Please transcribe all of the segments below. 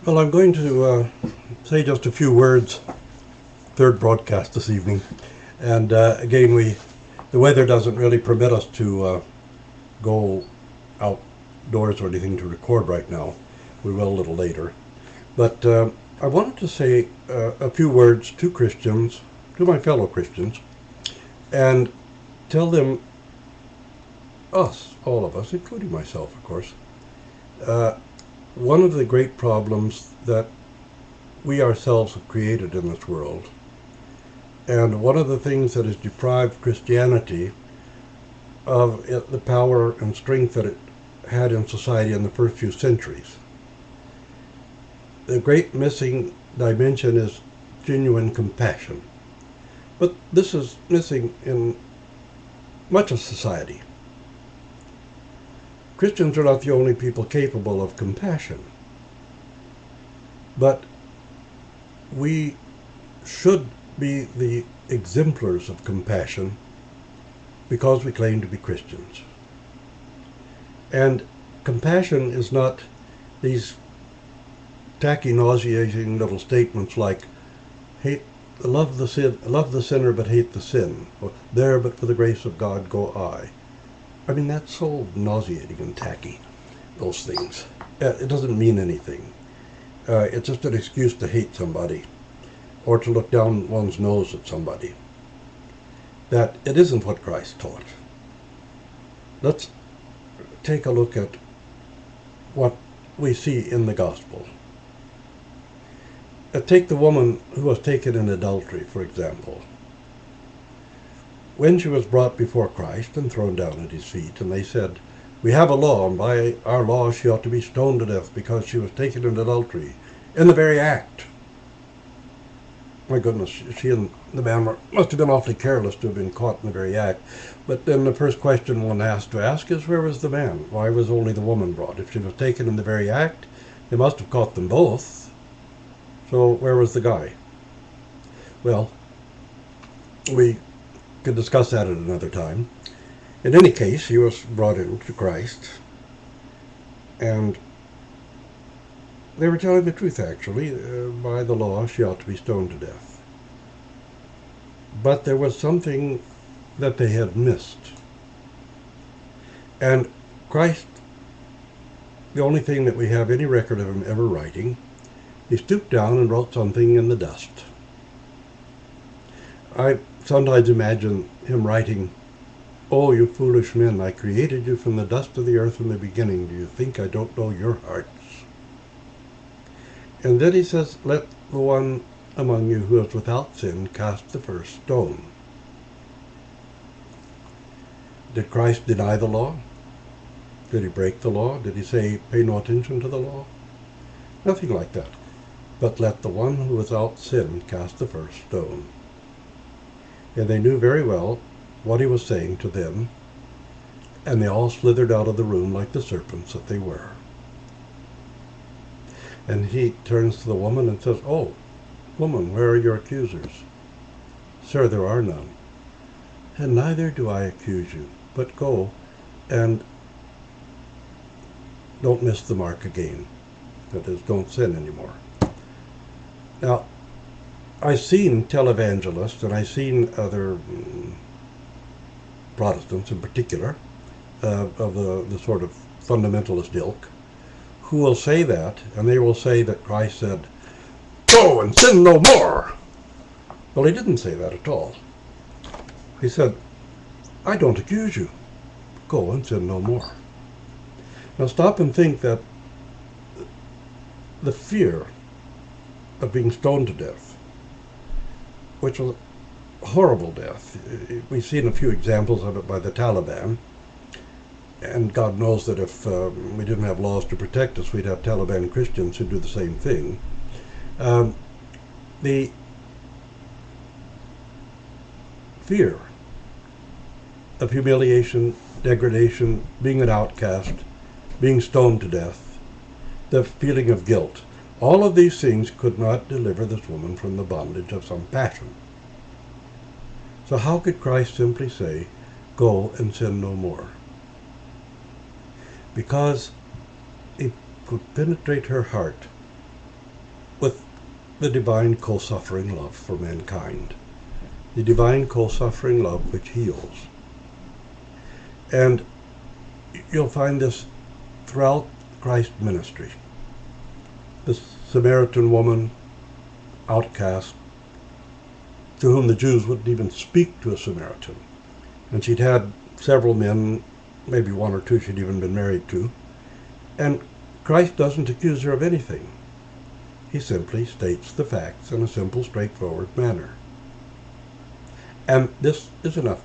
Well, I'm going to say just a few words, third broadcast this evening. And again, the weather doesn't really permit us to go outdoors or anything to record right now. We will a little later. But I wanted to say a few words to Christians, to my fellow Christians, and tell them, us, all of us, including myself, of course, uh, one of the great problems that we ourselves have created in this world, and one of the things that has deprived Christianity of the power and strength that it had in society in the first few centuries. The great missing dimension is genuine compassion. But this is missing in much of society. Christians are not the only people capable of compassion, but we should be the exemplars of compassion because we claim to be Christians. And compassion is not these tacky, nauseating little statements like hate, love the sinner, but hate the sin. Or there, but for the grace of God, go I. I mean, that's so nauseating and tacky. Those things. It doesn't mean anything. It's just an excuse to hate somebody, or to look down one's nose at somebody. That it isn't what Christ taught. Let's take a look at what we see in the gospel. Take the woman who was taken in adultery, for example. When she was brought before Christ and thrown down at his feet, and they said, we have a law, and by our law she ought to be stoned to death because she was taken in adultery, in the very act. My goodness, she and the man must have been awfully careless to have been caught in the very act. But then the first question one has to ask is, where was the man? Why was only the woman brought? If she was taken in the very act, they must have caught them both. So where was the guy? Well, we could discuss that at another time. In any case, he was brought in to Christ, and they were telling the truth, actually. By the law, she ought to be stoned to death. But there was something that they had missed. And Christ, the only thing that we have any record of him ever writing, he stooped down and wrote something in the dust. I sometimes imagine him writing, oh, you foolish men, I created you from the dust of the earth from the beginning. Do you think I don't know your hearts? And then he says, let the one among you who is without sin cast the first stone. Did Christ deny the law? Did he break the law? Did he say, pay no attention to the law? Nothing like that. But let the one who is without sin cast the first stone. And they knew very well what he was saying to them, and they all slithered out of the room like the serpents that they were. And he turns to the woman and says, oh, woman, where are your accusers? Sir, there are none. And neither do I accuse you, but go and don't miss the mark again. That is, don't sin anymore. Now, I've seen televangelists, and I've seen other Protestants in particular, of the sort of fundamentalist ilk, who will say that, and they will say that Christ said, go and sin no more. Well, he didn't say that at all. He said, I don't accuse you. Go and sin no more. Now stop and think that the fear of being stoned to death, which was a horrible death. We've seen a few examples of it by the Taliban, and God knows that if we didn't have laws to protect us, we'd have Taliban Christians who do the same thing. The fear of humiliation, degradation, being an outcast, being stoned to death, the feeling of guilt, all of these things could not deliver this woman from the bondage of some passion. So how could Christ simply say, go and sin no more? Because it could penetrate her heart the divine co-suffering love for mankind, the divine co-suffering love which heals. And you'll find this throughout Christ's ministry. This Samaritan woman, outcast, to whom the Jews wouldn't even speak to a Samaritan. And she'd had several men, maybe one or two she'd even been married to. And Christ doesn't accuse her of anything. He simply states the facts in a simple, straightforward manner. And this is enough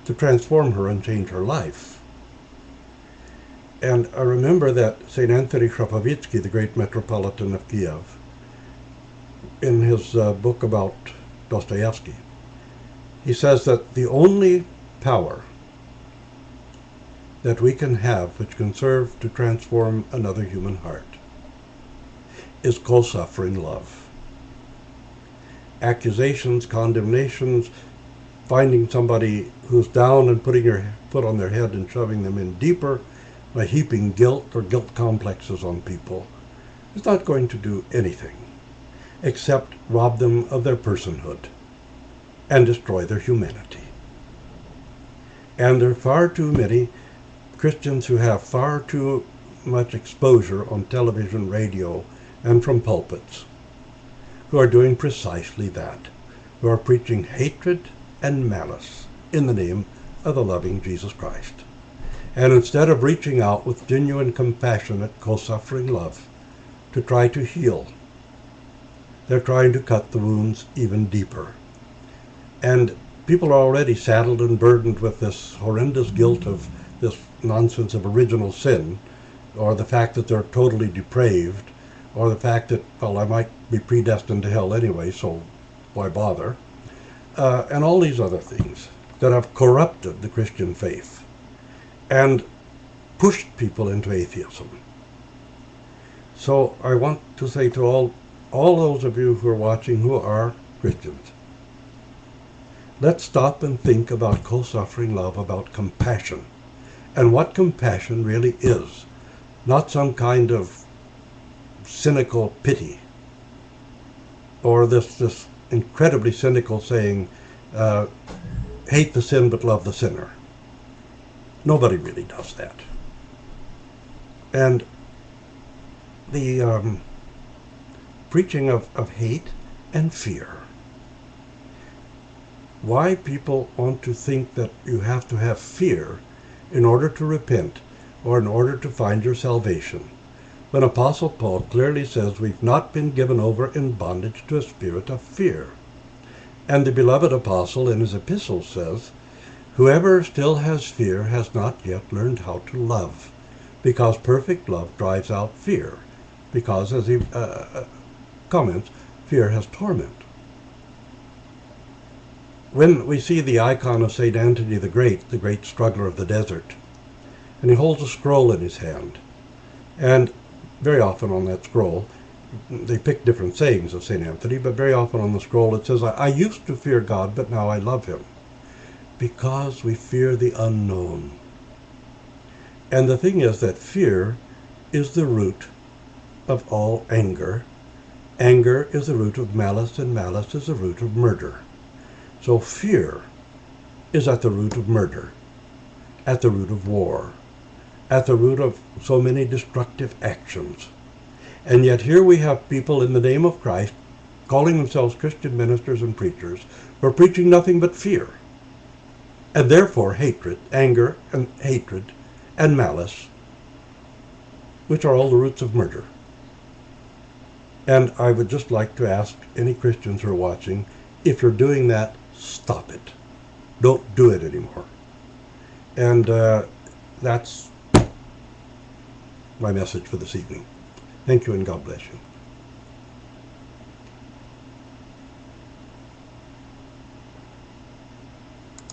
to transform her and change her life. And I remember that St. Anthony Khrapovitsky, the great metropolitan of Kiev, in his book about Dostoevsky, he says that the only power that we can have which can serve to transform another human heart is co-suffering love. Accusations, condemnations, finding somebody who's down and putting your foot on their head and shoving them in deeper by heaping guilt or guilt complexes on people is not going to do anything except rob them of their personhood and destroy their humanity. And there are far too many Christians who have far too much exposure on television, radio, and from pulpits, who are doing precisely that, who are preaching hatred and malice in the name of the loving Jesus Christ. And instead of reaching out with genuine, compassionate, co-suffering love to try to heal, they're trying to cut the wounds even deeper. And people are already saddled and burdened with this horrendous guilt of this nonsense of original sin, or the fact that they're totally depraved, or the fact that, well, I might be predestined to hell anyway, so why bother? And all these other things that have corrupted the Christian faith and pushed people into atheism. So I want to say to all those of you who are watching who are Christians, let's stop and think about co-suffering love, about compassion, and what compassion really is. Not some kind of cynical pity, or this incredibly cynical saying, hate the sin but love the sinner. Nobody really does that. And the preaching of hate and fear. Why people want to think that you have to have fear in order to repent or in order to find your salvation, when Apostle Paul clearly says we've not been given over in bondage to a spirit of fear. And the beloved apostle in his epistles says, whoever still has fear has not yet learned how to love, because perfect love drives out fear, because, as he comments, fear has torment. When we see the icon of St. Anthony the great struggler of the desert, and he holds a scroll in his hand, and very often on that scroll, they pick different sayings of St. Anthony, but very often on the scroll it says, I used to fear God, but now I love him. Because we fear the unknown. And the thing is that fear is the root of all anger. Anger is the root of malice, and malice is the root of murder. So fear is at the root of murder, at the root of war, at the root of so many destructive actions. And yet here we have people in the name of Christ calling themselves Christian ministers and preachers who are preaching nothing but fear, and therefore hatred, anger and hatred and malice, which are all the roots of murder. And I would just like to ask any Christians who are watching, if you're doing that, stop it. Don't do it anymore. And that's my message for this evening. Thank you, and God bless you.